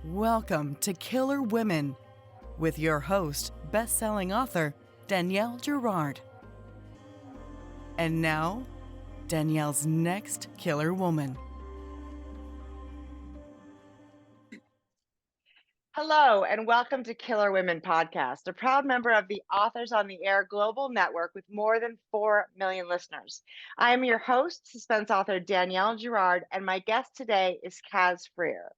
Welcome to Killer Women with your host, best-selling author Danielle Girard. And now, Danielle's next killer woman. Hello, and welcome to Killer Women Podcast, a proud member of the Authors on the Air global network with more than 4 million listeners. I am your host, suspense author Danielle Girard, and my guest today is Caz Frear.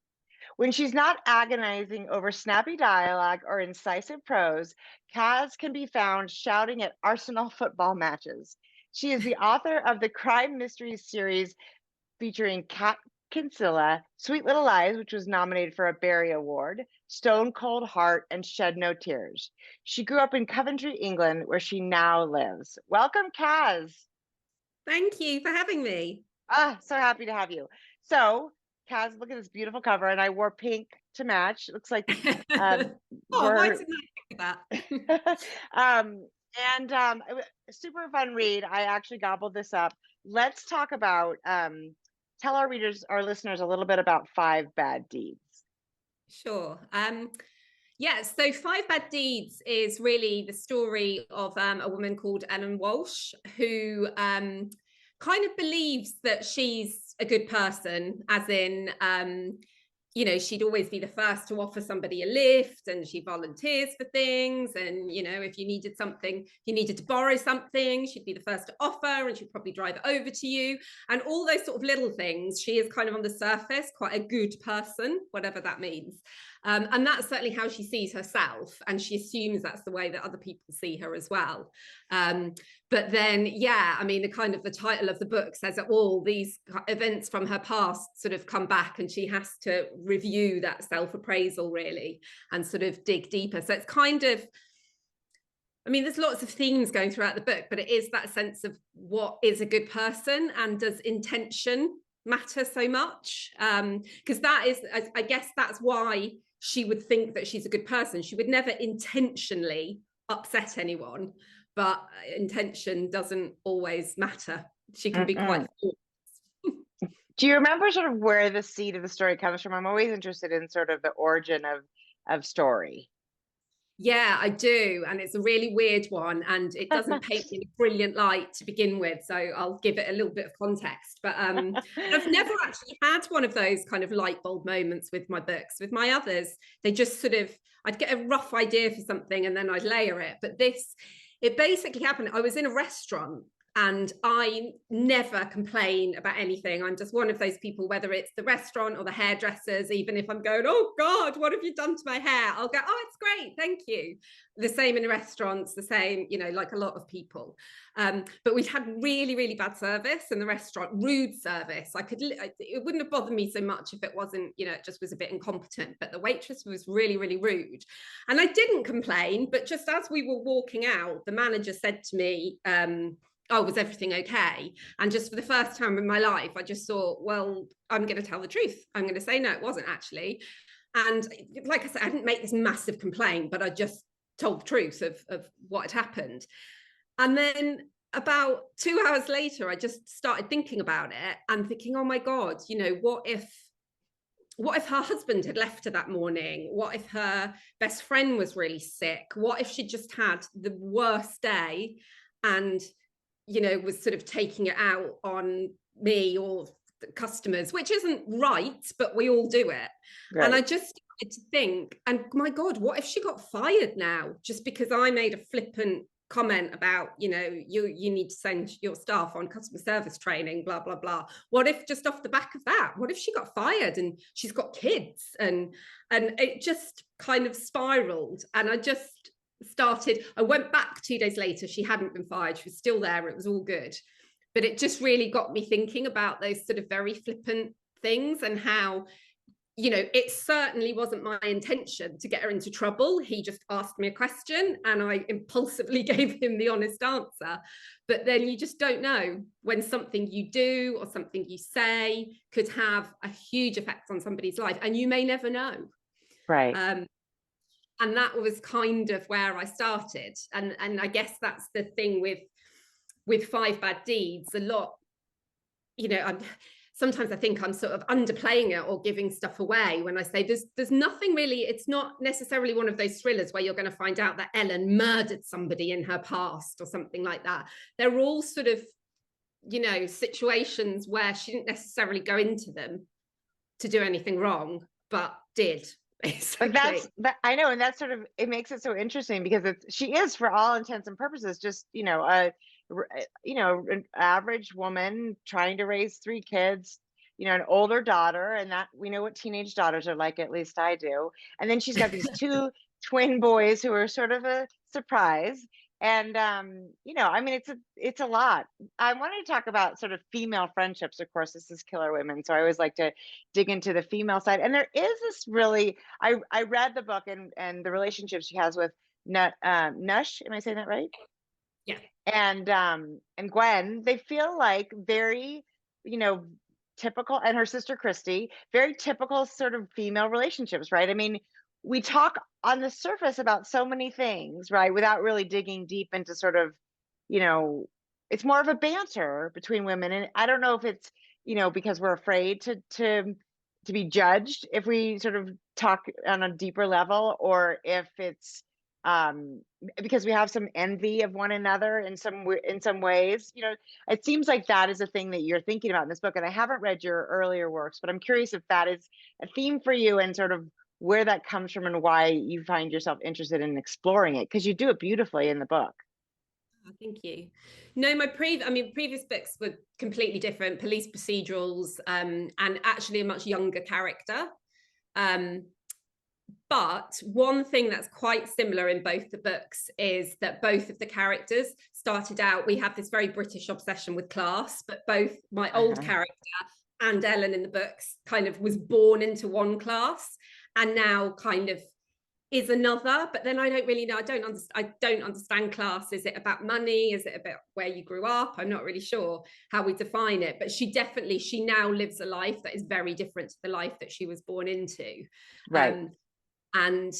When she's not agonizing over snappy dialogue or incisive prose, Caz can be found shouting at Arsenal football matches. She is the author of the crime mysteries series featuring Cat Kinsella, Sweet Little Lies, which was nominated for a Barry Award, Stone Cold Heart, and Shed No Tears. She grew up in Coventry, England, where she now lives. Welcome, Caz. Thank you for having me. So happy to have you. So, Caz, look at this beautiful cover, and I wore pink to match. It looks like Why didn't I think of that? it was a super fun read. I actually gobbled this up. Let's talk about tell our readers, our listeners, a little bit about Five Bad Deeds. Sure. So Five Bad Deeds is really the story of a woman called Ellen Walsh who kind of believes that she's a good person, as in she'd always be the first to offer somebody a lift, and she volunteers for things. And, if you needed something, you needed to borrow something, she'd be the first to offer, and she'd probably drive it over to you. And all those sort of little things, she is kind of on the surface quite a good person, whatever that means. And that's certainly how she sees herself. And she assumes that's the way that other people see her as well. But then, the title of the book says that all these events from her past sort of come back, and she has to review that self-appraisal really and sort of dig deeper. So it's kind of, there's lots of themes going throughout the book, but it is that sense of what is a good person, and does intention matter so much? Because that is, I guess that's why she would think that she's a good person. She would never intentionally upset anyone, but intention doesn't always matter. She can be quite Do you remember sort of where the seed of the story comes from? I'm always interested in sort of the origin of story. Yeah, I do. And it's a really weird one, and it doesn't paint in a brilliant light to begin with. So I'll give it a little bit of context. But I've never actually had one of those kind of light bulb moments with my books. With my others, they just sort of, I'd get a rough idea for something and then I'd layer it. But this, it basically happened. I was in a restaurant, and I never complain about anything. I'm just one of those people, whether it's the restaurant or the hairdressers, even if I'm going, oh God, what have you done to my hair? I'll go, oh, it's great, thank you. The same in restaurants, the same, like a lot of people. But we'd had really, really bad service in the restaurant, rude service. It wouldn't have bothered me so much if it wasn't, it just was a bit incompetent. But the waitress was really, really rude. And I didn't complain, but just as we were walking out, the manager said to me, oh, was everything okay? And just for the first time in my life, I just thought, well, I'm going to tell the truth. I'm going to say, no, it wasn't actually. And like I said, I didn't make this massive complaint, but I just told the truth of what had happened. And then about 2 hours later, I just started thinking about it and thinking, oh my God, what if her husband had left her that morning? What if her best friend was really sick? What if she just had the worst day and was sort of taking it out on me or the customers, which isn't right, but we all do it. Right. And I just started to think, and my God, what if she got fired now just because I made a flippant comment about, you need to send your staff on customer service training, blah, blah, blah. What if just off the back of that, what if she got fired and she's got kids? And it just kind of spiraled. And I went back 2 days later. She hadn't been fired. She was still there. It was all good. But it just really got me thinking about those sort of very flippant things, and how, it certainly wasn't my intention to get her into trouble. He just asked me a question and I impulsively gave him the honest answer. But then you just don't know when something you do or something you say could have a huge effect on somebody's life, and you may never know. Right. And that was kind of where I started. And I guess that's the thing with Five Bad Deeds. A lot, sometimes I think I'm sort of underplaying it or giving stuff away when I say there's nothing really. It's not necessarily one of those thrillers where you're going to find out that Ellen murdered somebody in her past or something like that. They're all sort of, you know, situations where she didn't necessarily go into them to do anything wrong, but did, basically. But I know, and that's sort of, it makes it so interesting because she is, for all intents and purposes, just, you know, an average woman trying to raise 3 kids, you know, an older daughter, and that we know what teenage daughters are like, at least I do. And then she's got these 2 twin boys who are sort of a surprise. And you know, I mean, it's a lot. I wanted to talk about sort of female friendships. Of course, this is Killer Women, so I always like to dig into the female side. And there is this really, I read the book, and the relationship she has with Nush, am I saying that right? Yeah. And Gwen, they feel like very, you know, typical, and her sister Christy, very typical sort of female relationships, right? I mean, we talk on the surface about so many things, right, without really digging deep into sort of, you know, it's more of a banter between women. And I don't know if it's, you know, because we're afraid to be judged if we sort of talk on a deeper level, or if it's because we have some envy of one another in some ways. You know, it seems like that is a thing that you're thinking about in this book. And I haven't read your earlier works, but I'm curious if that is a theme for you, and sort of where that comes from, and why you find yourself interested in exploring it, because you do it beautifully in the book. Oh, thank you. No, previous books were completely different, police procedurals, and actually a much younger character. But one thing that's quite similar in both the books is that both of the characters started out, we have this very British obsession with class, but both my old character and Ellen in the books kind of was born into one class, and now kind of is another. But then I don't really know. I don't understand class. Is it about money? Is it about where you grew up? I'm not really sure how we define it. But she now lives a life that is very different to the life that she was born into. Right. And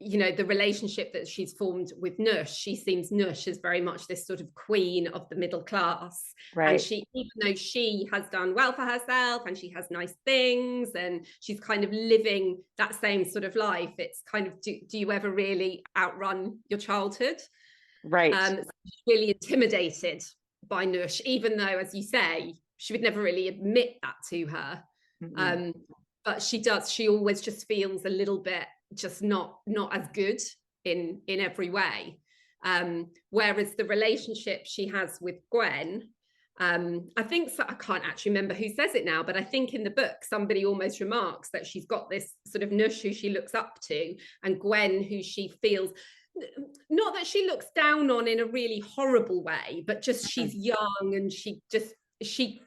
you know, the relationship that she's formed with Nush, she seems Nush as very much this sort of queen of the middle class. Right. And she, even though she has done well for herself and she has nice things and she's kind of living that same sort of life, it's kind of, do you ever really outrun your childhood? Right. She's really intimidated by Nush, even though, as you say, she would never really admit that to her. But she always just feels a little bit just not as good in every way. Whereas the relationship she has with Gwen, I think, so I can't actually remember who says it now, but I think in the book somebody almost remarks that she's got this sort of Nush who she looks up to, and Gwen who she feels, not that she looks down on in a really horrible way, but just she's young, and she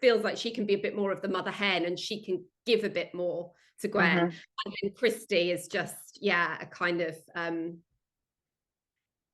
feels like she can be a bit more of the mother hen, and she can give a bit more to Gwen. And then Christy is just, a kind of, I want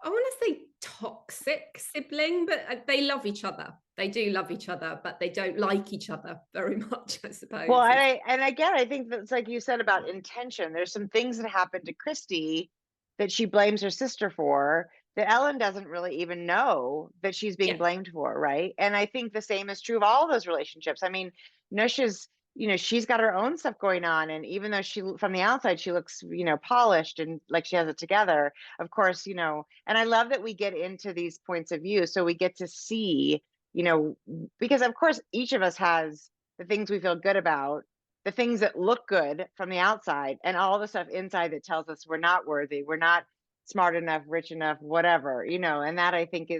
to say toxic sibling, but they love each other. They do love each other, but they don't like each other very much, I suppose. Well, and again, I think that's like you said about intention. There's some things that happened to Christy that she blames her sister for, that Ellen doesn't really even know that she's being blamed for, right? And I think the same is true of all those relationships. I mean, Nush is, you know, she's got her own stuff going on, and even though she, from the outside, she looks, you know, polished and like she has it together, of course, you know. And I love that we get into these points of view, so we get to see, you know, because of course each of us has the things we feel good about, the things that look good from the outside, and all the stuff inside that tells us we're not worthy, we're not smart enough, rich enough, whatever, you know. And that, I think,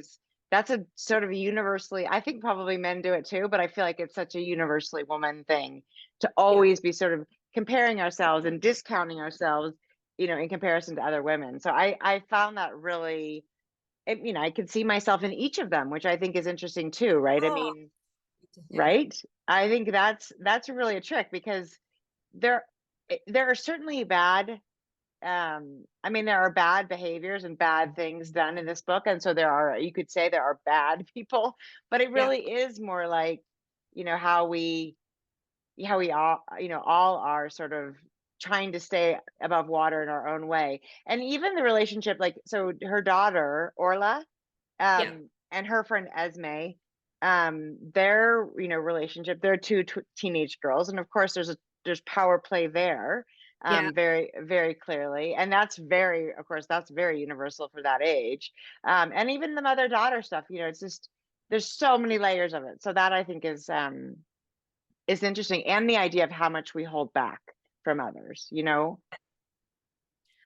that's a sort of universally, I think probably men do it too, but I feel like it's such a universally woman thing to always be sort of comparing ourselves and discounting ourselves, you know, in comparison to other women. So I found that really, you know, I could see myself in each of them, which I think is interesting too, right? I mean, right? I think that's really a trick, because there are certainly bad, I mean, there are bad behaviors and bad things done in this book, and so you could say there are bad people, but it really is more like, you know, how we all, you know, all are sort of trying to stay above water in our own way. And even the relationship, like, so her daughter Orla, and her friend Esme, their, relationship, they're two teenage girls, and of course there's power play there, Yeah. very, very clearly, and of course that's very universal for that age, and even the mother-daughter stuff, it's just there's so many layers of it. So that I think is interesting, and the idea of how much we hold back from others.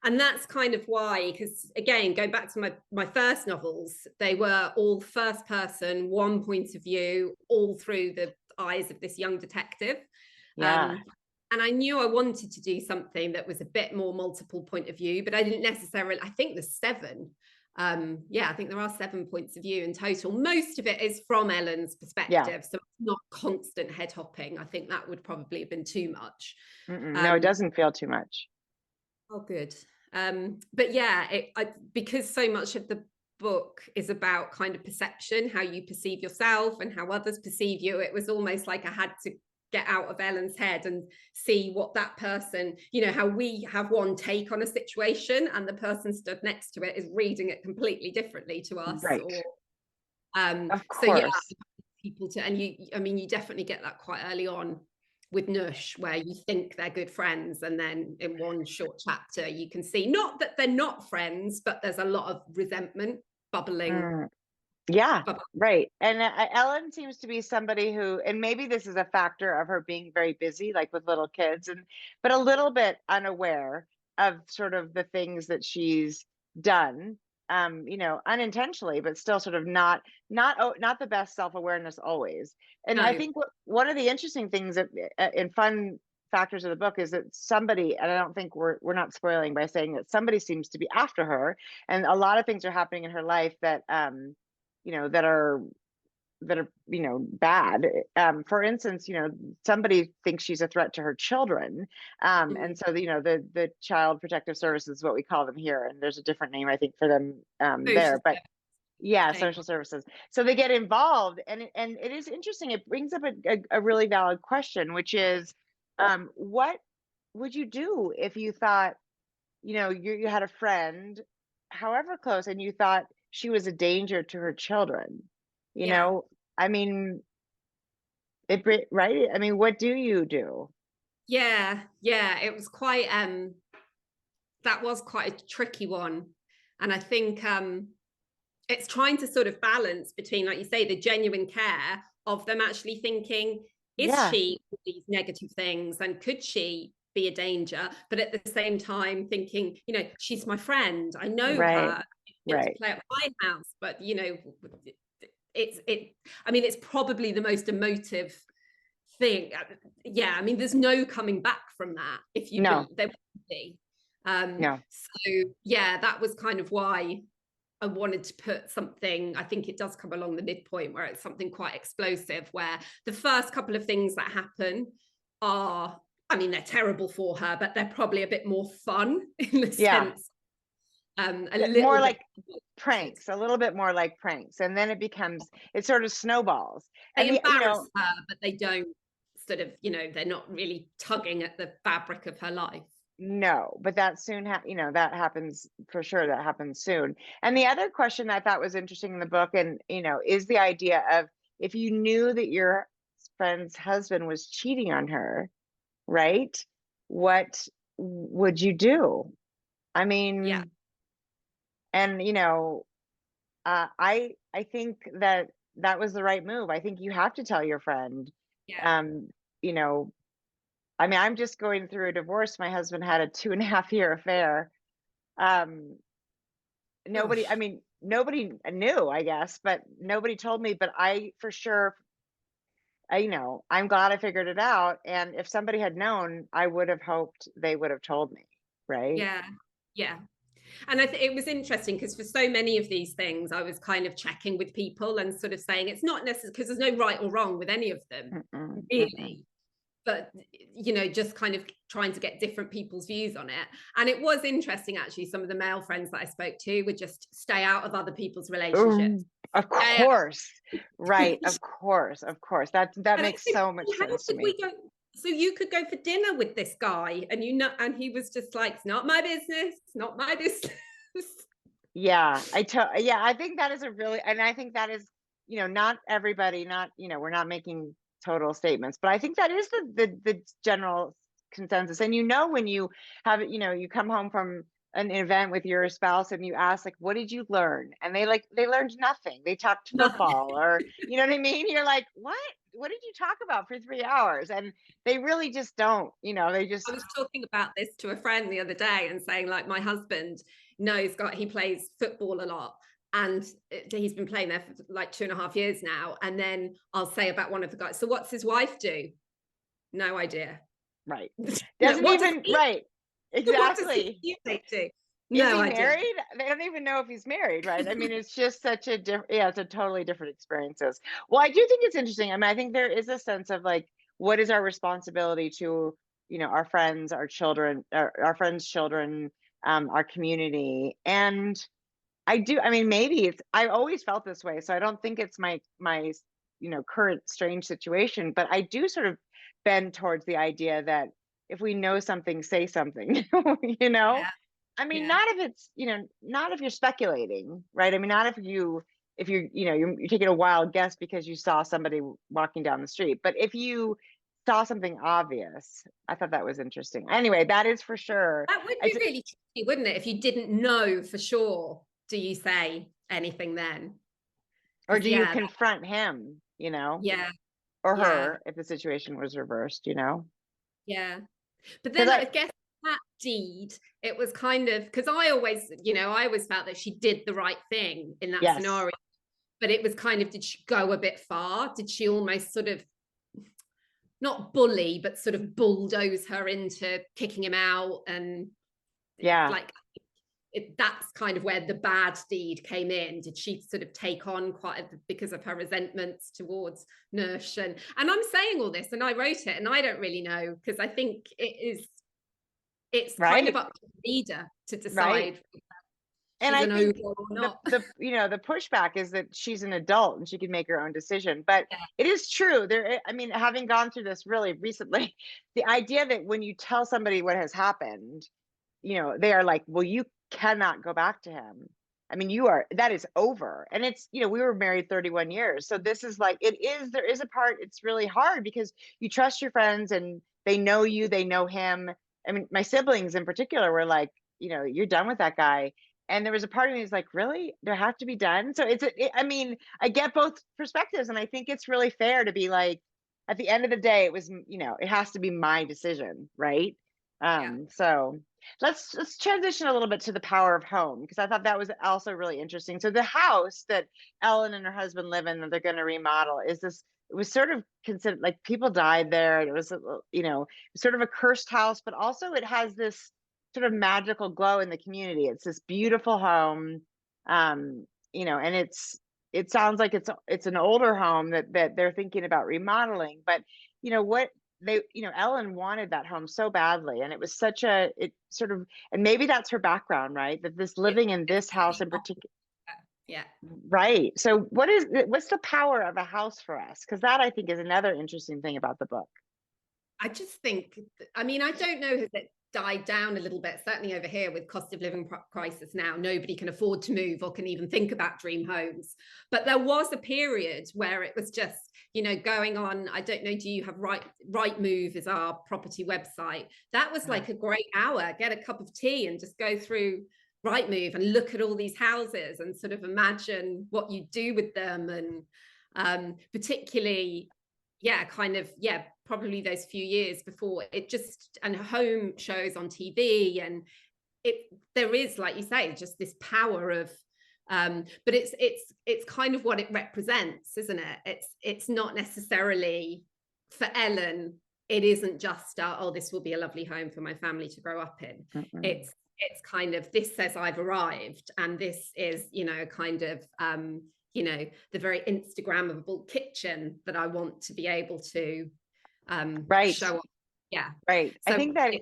And that's kind of why, because again, going back to my first novels, they were all first person, one point of view, all through the eyes of this young detective. Yeah. And I knew I wanted to do something that was a bit more multiple point of view, but I didn't necessarily, I think there's 7. I think there are 7 points of view in total. Most of it is from Ellen's perspective, so it's not constant head hopping. I think that would probably have been too much. No, it doesn't feel too much. Oh, good. But yeah, because so much of the book is about kind of perception, how you perceive yourself and how others perceive you. It was almost like I had to get out of Ellen's head and see what that person, how we have one take on a situation and the person stood next to it is reading it completely differently to us. Right. Of course. So yeah, people you definitely get that quite early on with Nush, where you think they're good friends, and then in one short chapter you can see not that they're not friends, but there's a lot of resentment bubbling. Yeah, right. And Ellen seems to be somebody who, and maybe this is a factor of her being very busy, like with little kids, but a little bit unaware of sort of the things that she's done, unintentionally, but still sort of not the best self-awareness always. And No. I think one of the interesting things and fun factors of the book is that somebody, and I don't think we're not spoiling by saying that somebody seems to be after her, and a lot of things are happening in her life that that are bad. For instance, somebody thinks she's a threat to her children, and so the Child Protective Services is what we call them here, and there's a different name I think for them there, but yeah, social services. So they get involved, and it is interesting. It brings up a really valid question, which is, what would you do if you thought, you had a friend, however close, and you thought she was a danger to her children? I mean, right? I mean, what do you do? Yeah, it was quite that was quite a tricky one. And I think it's trying to sort of balance between, like you say, the genuine care of them actually thinking, is she these negative things and could she be a danger? But at the same time thinking, she's my friend, I know her, to play at my house, but it's probably the most emotive thing. Yeah, I mean, there's no coming back from that. If you there wouldn't be. So yeah, that was kind of why I wanted to put something. I think it does come along the midpoint where it's something quite explosive, where the first couple of things that happen are, I mean, they're terrible for her, but they're probably a bit more fun in the sense. A little more bit like pranks, a little bit more like pranks, and then it sort of snowballs. They embarrass her, but they don't sort of, they're not really tugging at the fabric of her life. No, but that soon, that happens for sure. That happens soon. And the other question I thought was interesting in the book, and is the idea of, if you knew that your friend's husband was cheating on her, right? What would you do? I mean, yeah. And I think that was the right move. I think you have to tell your friend. Yeah. I mean, I'm just going through a divorce. My husband had a 2.5-year affair. Nobody knew, I guess, but nobody told me. But I, for sure, I'm glad I figured it out. And if somebody had known, I would have hoped they would have told me. Right. Yeah. And it was interesting because for so many of these things, I was kind of checking with people and sort of saying it's not necessary, because there's no right or wrong with any of them, really. But, just kind of trying to get different people's views on it. And it was interesting, actually, some of the male friends that I spoke to would just stay out of other people's relationships. Of course. Right. Of course. That makes so much sense to me. So you could go for dinner with this guy and and he was just like, it's not my business. It's not my business. Yeah. I think that is and I think that is not everybody, we're not making total statements, but I think that is the general consensus. And when you have, you come home from an event with your spouse and you ask, like, what did you learn? And they learned nothing. They talked football, or you know what I mean? You're like, what did you talk about for 3 hours? And they really just don't, they just. I was talking about this to a friend the other day and saying, like, my husband he plays football a lot, and he's been playing there for like 2.5 years now. And then I'll say about one of the guys, so what's his wife do? No idea. Right. Doesn't right. Exactly. What does do? No idea. Married? They don't even know if he's married, right? I mean, it's just such a it's a totally different experiences. Well, I do think it's interesting. I mean, I think there is a sense of like, what is our responsibility to, our friends, our children, our friends' children, our community. And I mean, maybe I always felt this way. So I don't think it's my, current strange situation, but I do sort of bend towards the idea that if we know something, say something, Yeah. I mean, Yeah. not if it's, not if you're speculating, right? I mean, not if you're taking a wild guess because you saw somebody walking down the street, but if you saw something obvious. I thought that was interesting. Anyway, that is for sure. That would be really tricky, wouldn't it? If you didn't know for sure, do you say anything then? Or do you confront him, Yeah. Or her, if the situation was reversed, Yeah. But then I guess that deed, it was kind of, because I always felt that she did the right thing in that scenario. But it was kind of, did she go a bit far? Did she almost sort of not bully, but sort of bulldoze her into kicking him out? And that's kind of where the bad deed came in. Did she sort of take on because of her resentments towards Nush? And I'm saying all this, and I wrote it, and I don't really know, because I think it's kind of up to the reader to decide. And I think the pushback is that she's an adult and she can make her own decision. But it is true. I mean, having gone through this really recently, the idea that when you tell somebody what has happened, they are like, well, you cannot go back to him. I mean, that is over. And it's, we were married 31 years. So this is like, there is a part, it's really hard because you trust your friends and they know you, they know him. I mean, my siblings in particular were like, you're done with that guy. And there was a part of me who's like, really? Do I have to be done? So I mean, I get both perspectives, and I think it's really fair to be like, at the end of the day, it was, it has to be my decision, right? So let's transition a little bit to the power of home, because I thought that was also really interesting. So the house that Ellen and her husband live in, that they're going to remodel, it was sort of considered, like, people died there. It was, sort of a cursed house, but also it has this sort of magical glow in the community. It's this beautiful home, and it sounds like it's an older home that they're thinking about remodeling. But Ellen wanted that home so badly, and it was and maybe that's her background, right? That this living in this house in particular. Yeah. Right. So what's the power of a house for us? Because that, I think, is another interesting thing about the book. I just think, I mean, I don't know, has it died down a little bit? Certainly over here with cost of living crisis now, nobody can afford to move or can even think about dream homes. But there was a period where it was just, going on. I don't know, do you have Rightmove is our property website? That was like a great hour. Get a cup of tea and just go through Rightmove and look at all these houses and sort of imagine what you do with them. And particularly, probably those few years before and home shows on TV, and there is, like you say, just this power of, but it's kind of what it represents, isn't it? It's not necessarily, for Ellen, it isn't just this will be a lovely home for my family to grow up in. Mm-hmm. It's kind of, this says I've arrived, and this is, kind of, the very Instagrammable kitchen that I want to be able to show off. Yeah. Right. So I think that,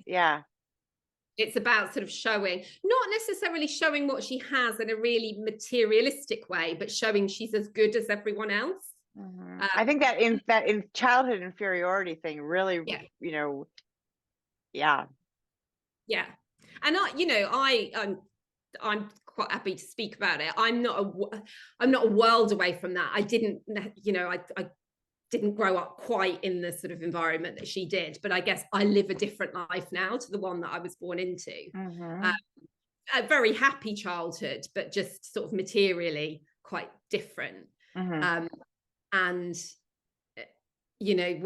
it's about sort of showing, not necessarily showing what she has in a really materialistic way, but showing she's as good as everyone else. Mm-hmm. I think that in childhood inferiority thing really, Yeah. And I'm quite happy to speak about it. I'm not a world away from that. I didn't, I didn't grow up quite in the sort of environment that she did, but I guess I live a different life now to the one that I was born into. A very happy childhood, but just sort of materially quite different. And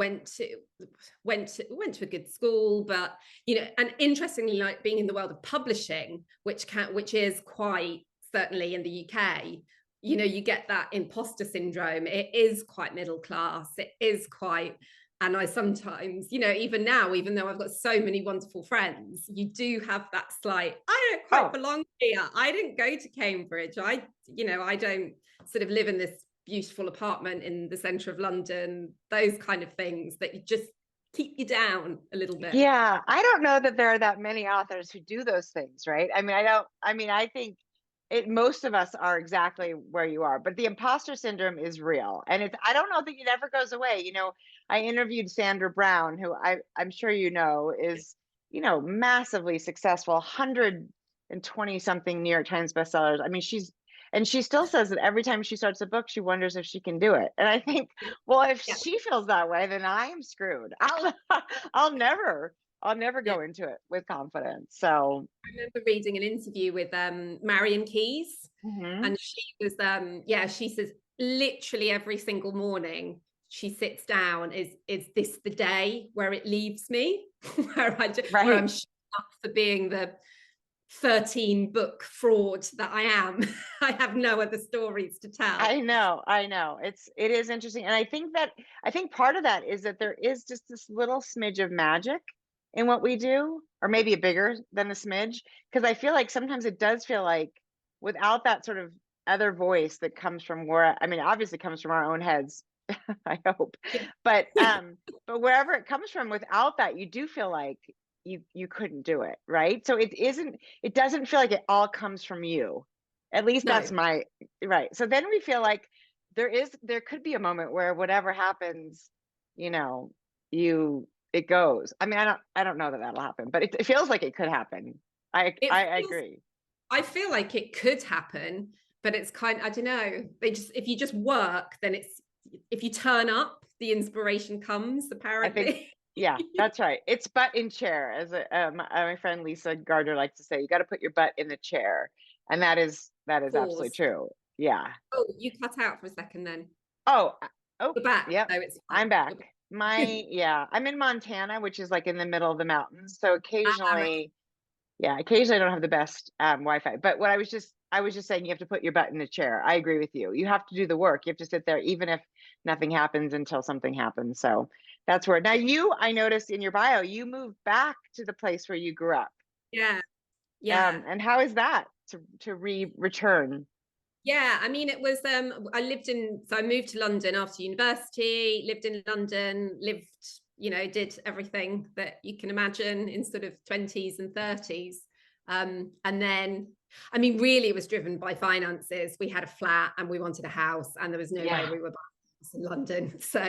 went to a good school, but and interestingly, like being in the world of publishing, which is quite certainly in the UK, you get that imposter syndrome. It is quite middle class. It is quite, and I sometimes, even now, even though I've got so many wonderful friends, you do have that slight, I don't quite belong here. I didn't go to Cambridge. I don't sort of live in this beautiful apartment in the centre of London, those kind of things that you just keep you down a little bit. Yeah, I don't know that there are that many authors who do those things, right? I think most of us are exactly where you are, but the imposter syndrome is real. And I don't know that it ever goes away. I interviewed Sandra Brown, who I'm sure is, massively successful, 120 something New York Times bestsellers. I mean, she still says that every time she starts a book, she wonders if she can do it. And I think, well, if she feels that way, then I am screwed. I'll never go into it with confidence. So I remember reading an interview with Marion Keyes, and she was she says literally every single morning she sits down, is this the day where it leaves me, where I'm shut up for being the 13 book fraud that I am. I have no other stories to tell. I know. It is interesting. And I think part of that is that there is just this little smidge of magic in what we do, or maybe a bigger than a smidge, because I feel like sometimes it does feel like without that sort of other voice that comes from obviously comes from our own heads, I hope, but wherever it comes from, without that, you do feel like you couldn't do it, right? So it doesn't feel like it all comes from you. At least that's my right. So then we feel like there could be a moment where whatever happens, it goes. I mean, I don't know that that'll happen, but it feels like it could happen. I agree. I feel like it could happen, but it's I don't know. If you just work, then if you turn up, the inspiration comes, apparently. I think, yeah, that's right. It's butt in chair, as my friend Lisa Gardner likes to say. You got to put your butt in the chair, and that is absolutely true. Yeah. Oh, you cut out for a second then. Oh, you're back. Yeah. No, it's I'm back. I'm in Montana, which is like in the middle of the mountains. So occasionally I don't have the best Wi-Fi. But what I was just saying, you have to put your butt in the chair. I agree with you. You have to do the work. You have to sit there, even if nothing happens, until something happens. So that's where now I noticed in your bio, you moved back to the place where you grew up. Yeah. And how is that to return? Yeah, I mean, it was, I moved to London after university, lived in London, did everything that you can imagine in sort of 20s and 30s. And then, I mean, really it was driven by finances. We had a flat and we wanted a house, and there was no way we were buying a house in London. So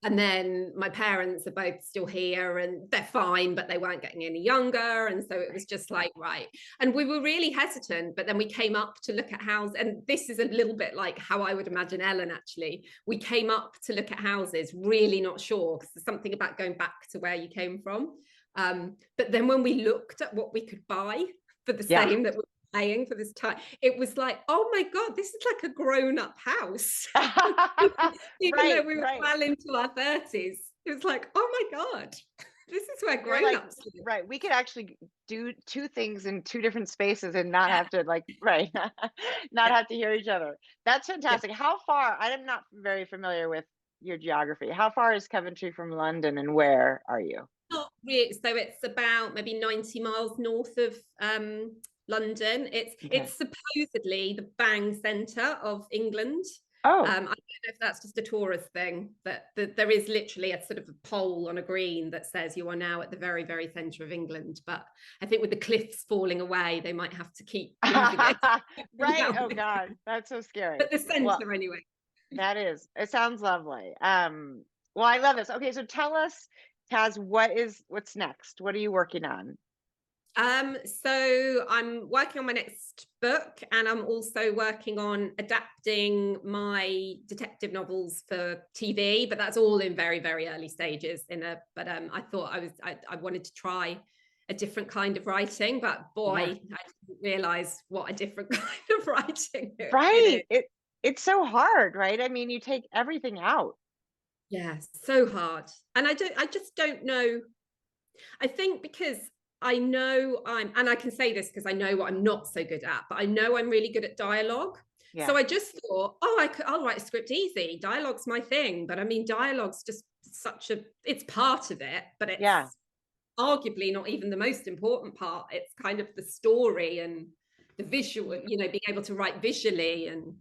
and then my parents are both still here and they're fine, but they weren't getting any younger. And so it was just like, right. And we were really hesitant, but then we came up to look at houses. And this is a little bit like how I would imagine Ellen, actually. We came up to look at houses, really not sure, because there's something about going back to where you came from. But then when we looked at what we could buy for the same that we were paying for this time, it was like, oh my God, this is like a grown-up house. Even though we were well into our 30s, it was like, oh my God, this is where grown-ups live. Right. We could actually do two things in two different spaces and not have to not have to hear each other. That's fantastic. How far? I'm not very familiar with your geography. How far is Coventry from London, and where are you? Not really. So it's about maybe 90 miles north of London. It's supposedly the bang centre of England. I don't know if that's just a tourist thing, but there is literally a sort of a pole on a green that says you are now at the very, very centre of England. But I think with the cliffs falling away, they might have to keep moving it. Right. Oh God, that's so scary. But the centre anyway. That is. It sounds lovely. Well, I love this. Okay, so tell us, Caz, what's next? What are you working on? So I'm working on my next book, and I'm also working on adapting my detective novels for TV, but that's all in very, very early stages. I thought I wanted to try a different kind of writing, but boy, I didn't realize what a different kind of writing it Right. is. It's so hard, right? I mean, you take everything out. Yeah, so hard. And I just don't know. I think because and I can say this because I know what I'm not so good at, but I know I'm really good at dialogue. Yeah. So I just thought, I'll write a script easy. Dialogue's my thing. But I mean, dialogue's just it's part of it, but it's Yeah. arguably not even the most important part. It's kind of the story and the visual, being able to write visually and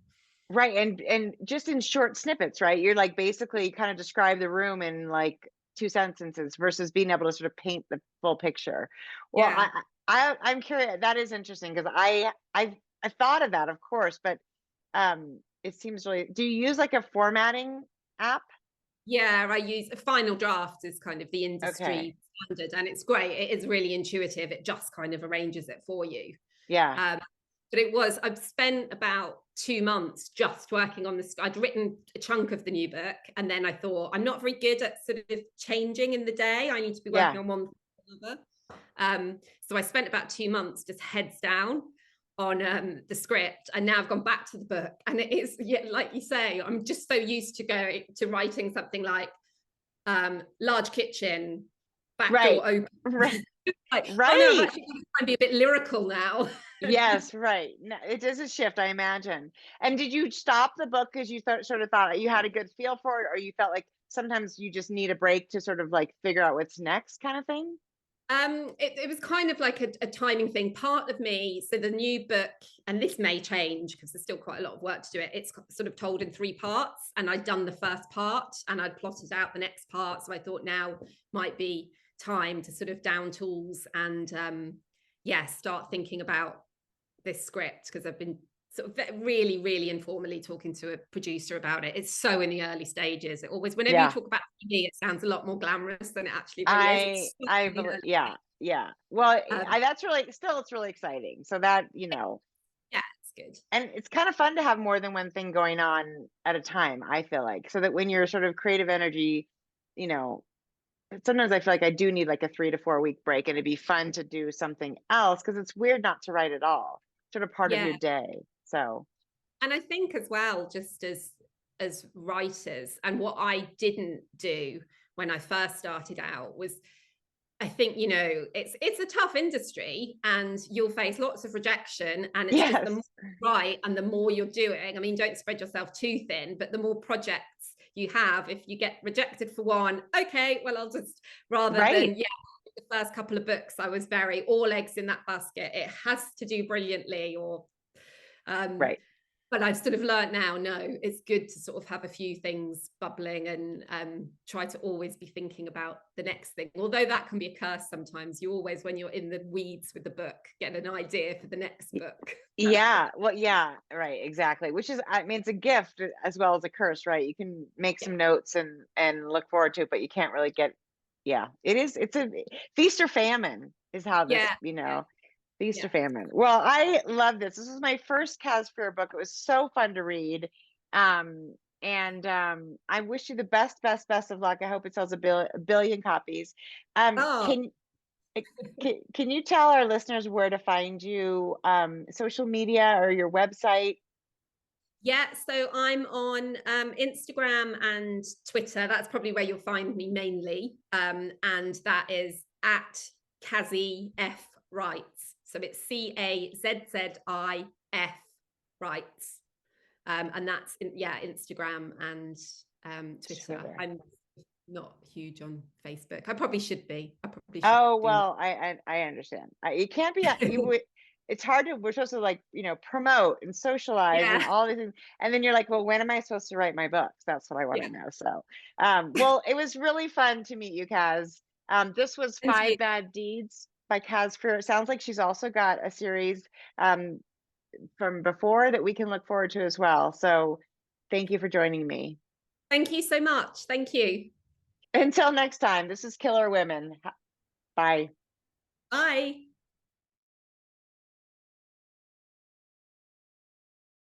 Right. And just in short snippets, right? You're like basically kind of describe the room in like 2 sentences versus being able to sort of paint the full picture. Well, yeah. I'm curious. That is interesting because I've thought of that, of course, but it seems really. Do you use like a formatting app? Yeah, I use a Final Draft is kind of the Okay. industry standard, and it's great. It is really intuitive. It just kind of arranges it for you. Yeah. But I've spent about 2 months just working on this. I'd written a chunk of the new book, and then I thought, I'm not very good at sort of changing in the day. I need to be working Yeah. on one thing or another. So I spent about 2 months just heads down on the script, and now I've gone back to the book, and it is, yeah, like you say, I'm just so used to writing something like large kitchen, back Right. door open. Right. Like, oh no, I'm Right. actually going to try and be a bit lyrical now. Yes, right. No, it is a shift, I imagine. And did you stop the book because you sort of thought you had a good feel for it, or you felt like sometimes you just need a break to sort of like figure out what's next kind of thing? It was kind of like a timing thing. Part of me, so the new book, and this may change because there's still quite a lot of work to do it. It's sort of told in 3 parts, and I'd done the first part and I'd plotted out the next part. So I thought now might be time to sort of down tools and start thinking about this script, because I've been sort of really, really informally talking to a producer about it. It's so in the early stages. It always, whenever you Yeah. talk about TV, it sounds a lot more glamorous than it actually really is. It's so in the early Yeah, yeah. Well, um, that's really still it's really exciting. So that, yeah, it's good. and it's kind of fun to have more than one thing going on at a time, I feel like. So that when you're sort of creative energy, you know, sometimes I feel like I do need like a 3 to 4 week break, and it'd be fun to do something else because it's weird not to write at all. Sort of part of your Yeah. day. So And I think as well, just as writers, and what I didn't do when I first started out was, I think, it's a tough industry and you'll face lots of rejection, and it's just the yes, more you write and the more you're doing. I mean, don't spread yourself too thin, but the more projects you have, if you get rejected for one, okay, well, I'll just, rather than, right, yeah, the first couple of books, I was very all eggs in that basket. It has to do brilliantly, or um, right. but I've sort of learned now, no, it's good to sort of have a few things bubbling and try to always be thinking about the next thing. Although that can be a curse sometimes. You always, when you're in the weeds with the book, get an idea for the next book. Yeah, well, yeah, right, exactly. Which is, I mean, it's a gift as well as a curse, right? You can make Yeah. some notes and look forward to it, but you can't really get. Yeah, it is. It's a feast or famine is how this, Yeah. Yeah. feast Yeah. or famine. Well, I love this. This was my first Caz Frear book. It was so fun to read. And I wish you the best, best, best of luck. I hope it sells a billion copies. Um, Oh, can can you tell our listeners where to find you, social media or your website? yeah. So I'm on Instagram and Twitter. That's probably where you'll find me mainly. And that is at Cazzy F Writes. So it's CAZZIF Writes. And that's Instagram and Twitter. Sure. I'm not huge on Facebook. I probably should be. I probably should Oh, be more. well, I understand. You can't be you would it's hard to we're supposed to like, promote and socialize and Yeah. all these things. And then you're like, well, when am I supposed to write my books? That's what I want Yeah. to know. So, well, it was really fun to meet you, Kaz. This was And you. Five Bad Deeds by Caz Frear. It sounds like she's also got a series um from before that we can look forward to as well. So, thank you for joining me. Thank you so much. Thank you. Until next time, this is Killer Women. Bye. Bye.